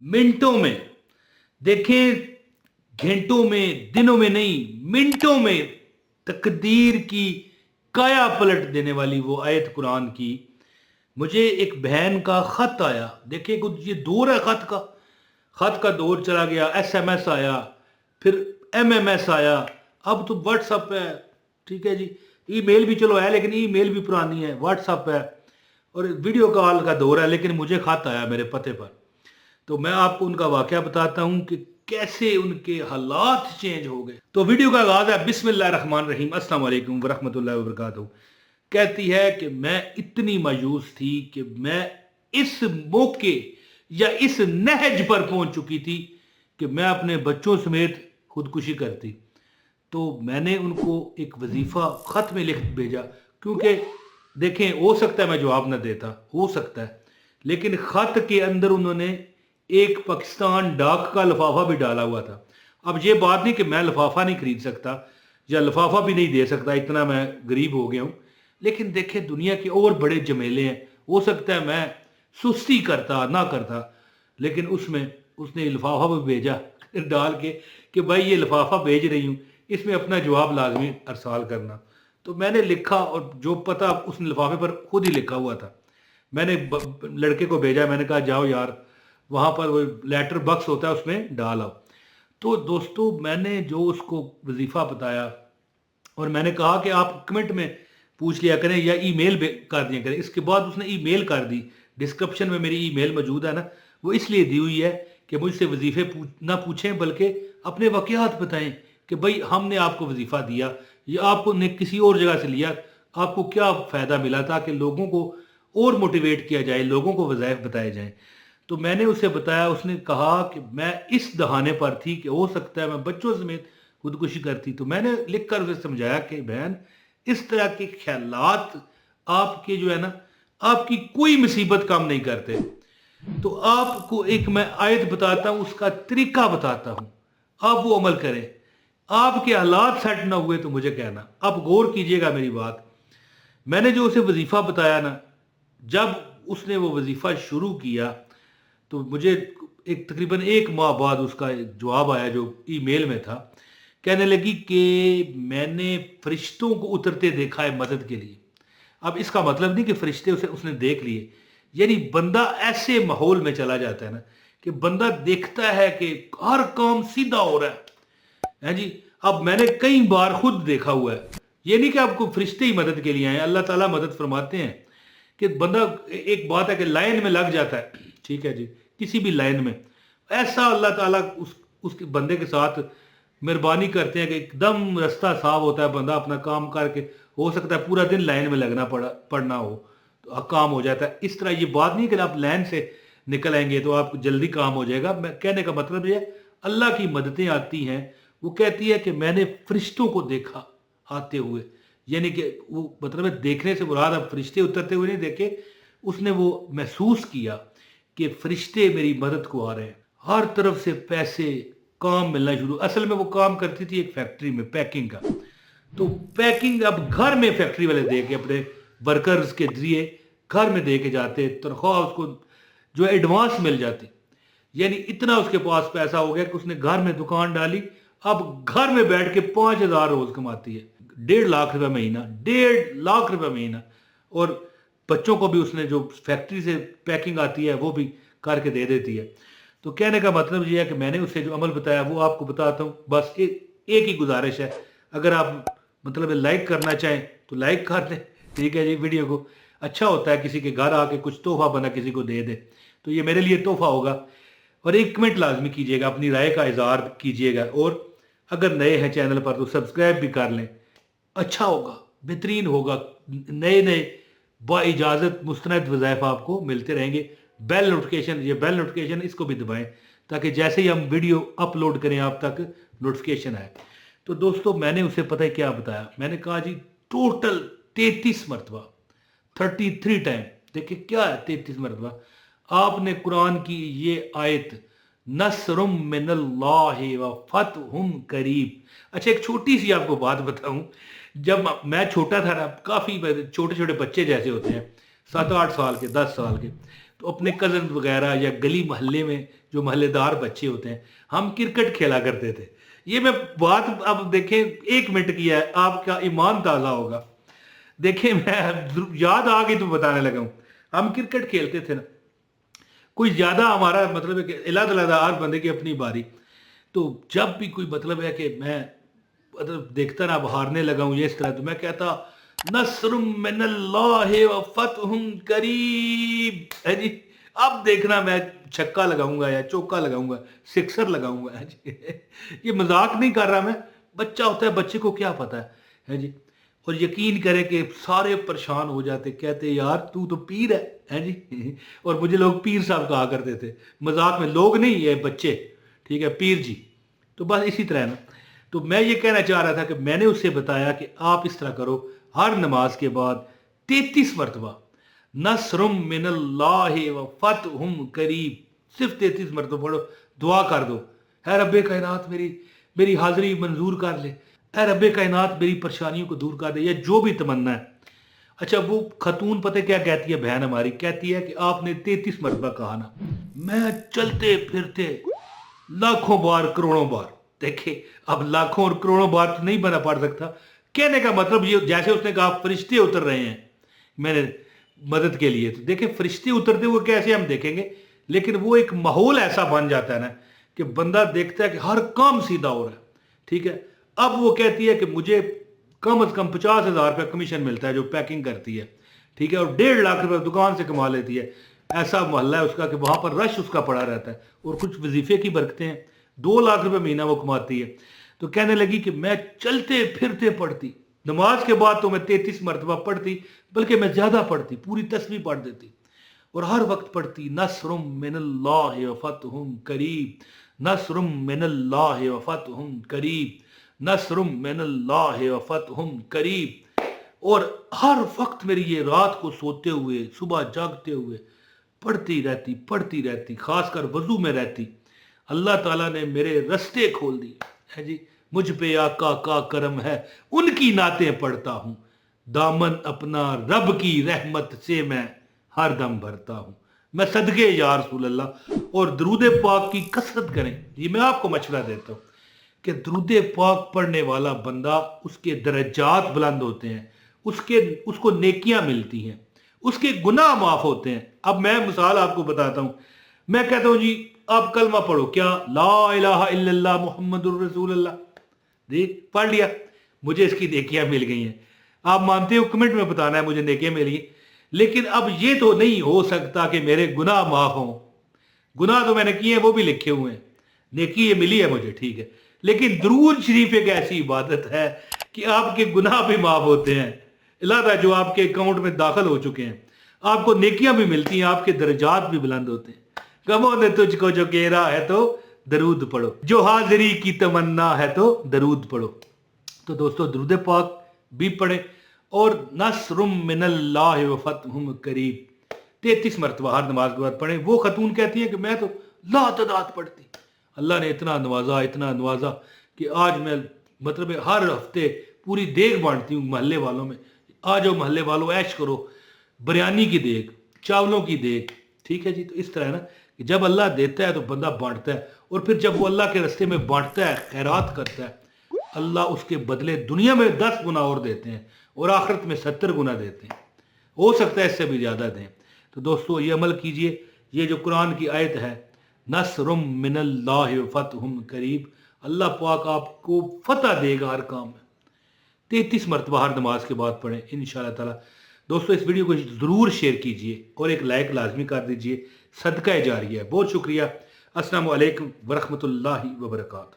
मिनटों में, देखें घंटों में, दिनों में नहीं, मिनटों में तकदीर की काया पलट देने वाली वो आयत कुरान की। मुझे एक बहन का खत आया, देखिए कुछ ये दौर है खत का दौर चला गया, एसएमएस आया, फिर एमएमएस आया, अब तो व्हाट्सअप है। ठीक है जी, ईमेल भी चलो है लेकिन ईमेल भी पुरानी है, व्हाट्सअप है और वीडियो कॉल का दौर है, लेकिन मुझे खत आया मेरे पते पर। तो मैं आपको उनका वाकया बताता हूं कि कैसे उनके हालात चेंज हो गए। तो वीडियो का आगाज है बिस्मिल्लाहिर्रहमानिर्रहीम, अस्सलाम वालेकुम वरहमतुल्लाहि वबरकातुहू। कहती है कि मैं इतनी मायूस थी कि मैं इस मौके या इस नहज पर पहुंच चुकी थी कि मैं अपने बच्चों समेत खुदकुशी करती। तो मैंने उनको एक वजीफा खत में लिख भेजा, क्योंकि देखें हो सकता है मैं जवाब न देता, हो सकता है, लेकिन खत के अंदर उन्होंने एक पाकिस्तान डाक का लिफाफा भी डाला हुआ था। अब ये बात नहीं कि मैं लिफाफा नहीं खरीद सकता या लिफाफा भी नहीं दे सकता, इतना मैं गरीब हो गया हूँ, लेकिन देखें दुनिया के और बड़े झमेले हैं। हो सकता है मैं सुस्ती करता ना करता, लेकिन उसमें उसने लिफाफा भी भेजा डाल के कि भाई ये लिफाफा भेज रही हूँ, इसमें अपना जवाब लाजमी अरसाल करना। तो मैंने लिखा और जो पता उसने लिफाफे पर खुद ही लिखा हुआ था, मैंने लड़के को भेजा, मैंने कहा जाओ यार वहाँ पर वो लेटर बॉक्स होता है उसमें डाल आओ। तो दोस्तों मैंने जो उसको वजीफ़ा बताया और मैंने कहा कि आप कमेंट में पूछ लिया करें या ईमेल कर दिया करें, इसके बाद उसने ईमेल कर दी। डिस्क्रिप्शन में मेरी ईमेल मौजूद है ना, वो इसलिए दी हुई है कि मुझसे वजीफ़े ना पूछें बल्कि अपने वाक़यात बताएं कि भाई हमने आपको वजीफ़ा दिया या आपको ने किसी और जगह से लिया, आपको क्या फ़ायदा मिला, ताकि लोगों को और मोटिवेट किया जाए, लोगों को वज़ाइफ बताए जाएँ। तो मैंने उसे बताया, उसने कहा कि मैं इस दहाने पर थी कि हो सकता है मैं बच्चों समेत खुदकुशी करती। तो मैंने लिख कर उसे समझाया कि बहन इस तरह के ख्यालात आपके जो है ना, आपकी कोई मुसीबत कम नहीं करते। तो आपको एक मैं आयत बताता हूँ, उसका तरीका बताता हूँ, आप वो अमल करें। आपके हालात सेट ना हुए तो मुझे कहना। आप गौर कीजिएगा मेरी बात। मैंने जो उसे वजीफा बताया ना, जब उसने वो वजीफा शुरू किया तो मुझे एक तकरीबन एक माह बाद उसका जवाब आया जो ईमेल में था। कहने लगी कि मैंने फरिश्तों को उतरते देखा है मदद के लिए। अब इसका मतलब नहीं कि फरिश्ते उसने देख लिए, यानी बंदा ऐसे माहौल में चला जाता है ना कि बंदा देखता है कि हर काम सीधा हो रहा है जी। अब मैंने कई बार खुद देखा हुआ है, ये नहीं कि आपको फरिश्ते ही मदद के लिए आए, अल्लाह ताला मदद फरमाते हैं कि बंदा, एक बात है कि लाइन में लग जाता है, ठीक है जी, किसी भी लाइन में ऐसा अल्लाह ताला उसके बंदे के साथ मेहरबानी करते हैं कि एकदम रास्ता साफ होता है, बंदा अपना काम करके, हो सकता है पूरा दिन लाइन में लगना पड़ना हो तो काम हो जाता है। इस तरह ये बात नहीं कि आप लाइन से निकल आएंगे तो आपको जल्दी काम हो जाएगा। मैं कहने का मतलब ये अल्लाह की मददें आती हैं। वो कहती है कि मैंने फरिश्तों को देखा आते हुए, यानी कि वो मतलब है देखने से मुराद अब फरिश्ते उतरते हुए नहीं देखे, उसने वो महसूस किया कि फरिश्ते मेरी मदद को आ रहे हैं। हर तरफ से पैसे, काम मिलना शुरू। असल में वो काम करती थी एक फैक्ट्री में पैकिंग का, तो पैकिंग अब घर में फैक्ट्री वाले दे के अपने वर्कर्स के जरिए घर में दे के जाते, तनख्वाह उसको जो एडवांस मिल जाती। यानी इतना उसके पास पैसा हो गया कि उसने घर में दुकान डाली, अब घर में बैठ के 5,000 रोज कमाती है, 1.5 लाख रुपए महीना, 1.5 लाख रुपए महीना। और बच्चों को भी उसने जो फैक्ट्री से पैकिंग आती है वो भी करके दे देती है। तो कहने का मतलब ये है कि मैंने उससे जो अमल बताया वो आपको बताता हूँ। बस एक ही गुजारिश है, अगर आप मतलब लाइक करना चाहें तो लाइक कर दें, ठीक है जी। वीडियो को अच्छा होता है किसी के घर आके कुछ तोहफा बना किसी को दे दे, तो ये मेरे लिए तोहफा होगा। और एक कमेंट लाजमी कीजिएगा, अपनी राय का इजहार कीजिएगा, और अगर नए हैं चैनल पर तो सब्सक्राइब भी कर लें, अच्छा होगा, बेहतरीन होगा। नए नए बाइजाज़त मुस्तनद वज़ाइफ आपको मिलते रहेंगे। बेल नोटिफिकेशन, ये बेल नोटिफिकेशन इसको भी दबाएं ताकि जैसे ही हम वीडियो अपलोड करें आप तक नोटिफिकेशन आए। तो दोस्तों मैंने उसे पता है क्या बताया, मैंने कहा जी टोटल 33 मरतबा, 33 टाइम, देखिए क्या है 33 मरतबा आपने कुरान की ये आयत नसरुम मिनल्लाहि व फतहुम करीब। अच्छा एक छोटी सी आपको बात बताऊं, जब मैं छोटा था ना, काफ़ी छोटे छोटे बच्चे जैसे होते हैं 7-8 साल के, 10 साल के, تو اپنے کزن وغیرہ یا گلی محلے میں جو محلے دار بچے ہوتے ہیں ہم کرکٹ کھیلا کرتے تھے. یہ میں بات اب دیکھیں 1 منٹ کی ہے, آپ کا ایمان تازہ ہوگا. دیکھیں میں یاد آ گئی تو بتانے لگا ہوں. ہم کرکٹ کھیلتے تھے نا, کوئی زیادہ ہمارا مطلب ہے کہ علیحدہ علیحدہ ہر بندے کی اپنی باری. تو جب بھی کوئی مطلب ہے کہ میں مطلب دیکھتا نا اب ہارنے لگا ہوں یہ اس طرح, تو میں کہتا نصر من اللہ و فتح قریب, ہے جی. اب دیکھنا میں چھکا لگاؤں گا یا چوکا لگاؤں گا, سکسر لگاؤں گا, ہے جی. یہ مذاق نہیں کر رہا میں, بچہ ہوتا ہے بچے کو کیا پتا ہے جی. اور یقین کرے کہ سارے پریشان ہو جاتے, کہتے یار تو پیر ہے جی. اور مجھے لوگ پیر صاحب کہا کرتے تھے مذاق میں, لوگ نہیں یہ بچے, ٹھیک ہے, پیر جی. تو بس اسی طرح نا. تو میں یہ کہنا چاہ رہا تھا کہ میں نے اس سے بتایا کہ آپ اس طرح کرو, ہر نماز کے بعد 33 مرتبہ نصر من اللہ و فتح قریب, صرف 33 مرتبہ پڑھو, دعا کر دو, اے رب کائنات میری حاضری منظور کر لے, اے رب کائنات میری پریشانیوں کو دور کر دے, یا جو بھی تمنا ہے. اچھا وہ خاتون پتہ کیا کہتی ہے بہن ہماری, کہتی ہے کہ آپ نے 33 مرتبہ کہا نا, میں چلتے پھرتے لاکھوں بار کروڑوں بار. دیکھیں اب لاکھوں اور کروڑوں بار تو نہیں بنا پڑ سکتا, کہنے کا مطلب یہ جیسے اس نے کہا فرشتے اتر رہے ہیں میں نے مدد کے لیے, تو دیکھیں فرشتے اترتے ہوئے کیسے ہم دیکھیں گے, لیکن وہ ایک ماحول ایسا بن جاتا ہے نا کہ بندہ دیکھتا ہے کہ ہر کام سیدھا ہو رہا ہے, ٹھیک ہے. اب وہ کہتی ہے کہ مجھے کم از کم 50,000 روپے کمیشن ملتا ہے جو پیکنگ کرتی ہے, ٹھیک ہے, اور 1.5 لاکھ روپے دکان سے کما لیتی ہے. ایسا محلہ ہے اس کا کہ وہاں پر رش اس کا پڑا رہتا ہے, اور کچھ وظیفے کی برکتیں ہیں, 2 لاکھ روپے مہینہ وہ کماتی ہے. تو کہنے لگی کہ میں چلتے پھرتے پڑھتی, نماز کے بعد تو میں 33 مرتبہ پڑھتی, بلکہ میں زیادہ پڑھتی, پوری تسبیح پڑھ دیتی, اور ہر وقت پڑھتی نصر من اللہ و فتح قریب, نصر من اللہ و فتح قریب, نصر من اللہ و فتح قریب. اور ہر وقت میری یہ رات کو سوتے ہوئے صبح جاگتے ہوئے پڑھتی رہتی, خاص کر وضو میں رہتی. اللہ تعالیٰ نے میرے رستے کھول دیے, ہے جی. مجھ پہ آقا کا کرم ہے, ان کی نعتیں پڑھتا ہوں, دامن اپنا رب کی رحمت سے میں ہر دم بھرتا ہوں. میں صدقے یا رسول اللہ. اور درود پاک کی کثرت کریں, یہ میں آپ کو مشورہ دیتا ہوں کہ درود پاک پڑھنے والا بندہ, اس کے درجات بلند ہوتے ہیں, اس کو نیکیاں ملتی ہیں, اس کے گناہ معاف ہوتے ہیں. اب میں مثال آپ کو بتاتا ہوں, میں کہتا ہوں جی آپ کلمہ پڑھو, کیا لا الہ الا اللہ محمد الرسول اللہ, دیکھ پڑھ لیا, مجھے اس کی نیکیاں مل گئی ہیں. آپ مانتے ہو کمنٹ میں بتانا ہے مجھے نیکیاں مل گئی. لیکن اب یہ تو نہیں ہو سکتا کہ میرے گناہ معاف ہوں, گناہ تو میں نے کیے ہیں وہ بھی لکھے ہوئے ہیں, نیکی یہ ملی ہے مجھے, ٹھیک ہے. لیکن درود شریف ایک ایسی عبادت ہے کہ آپ کے گناہ بھی معاف ہوتے ہیں, علاوہ جو آپ کے اکاؤنٹ میں داخل ہو چکے ہیں, آپ کو نیکیاں بھی ملتی ہیں, آپ کے درجات بھی بلند ہوتے ہیں. کموں نے تجھ کو جو گھیرا ہے تو درود پڑھو, جو حاضری کی تمنا ہے تو درود پڑھو. تو دوستو درود پاک بھی پڑھیں, اور نصر من اللہ و فتح قریب 33 مرتبہ ہر نماز کے بعد پڑھیں. وہ خاتون کہتی ہیں کہ میں تو لا تعداد پڑھتی, اللہ نے اتنا نوازا کہ آج میں مطلب ہر ہفتے پوری دیگ بانٹتی ہوں محلے والوں میں. آ جاؤ محلے والوں عیش کرو, بریانی کی دیگ, چاولوں کی دیگ, ٹھیک ہے جی. تو اس طرح ہے نا کہ جب اللہ دیتا ہے تو بندہ بانٹتا ہے, اور پھر جب وہ اللہ کے راستے میں بانٹتا ہے, خیرات کرتا ہے, اللہ اس کے بدلے دنیا میں 10 گنا اور دیتے ہیں, اور آخرت میں 70 گنا دیتے ہیں, ہو سکتا ہے اس سے بھی زیادہ دیں. تو دوستو یہ عمل کیجئے, یہ جو قرآن کی آیت ہے نصر من اللہ و فتح قریب, اللہ پاک آپ کو فتح دے گا ہر کام میں. 33 مرتبہ ہر نماز کے بعد پڑھیں انشاءاللہ تعالی. دوستو اس ویڈیو کو ضرور شیئر کیجئے اور ایک لائک لازمی کر دیجئے, صدقہ جاریہ ہے. بہت شکریہ. السلام علیکم ورحمۃ اللہ وبرکاتہ.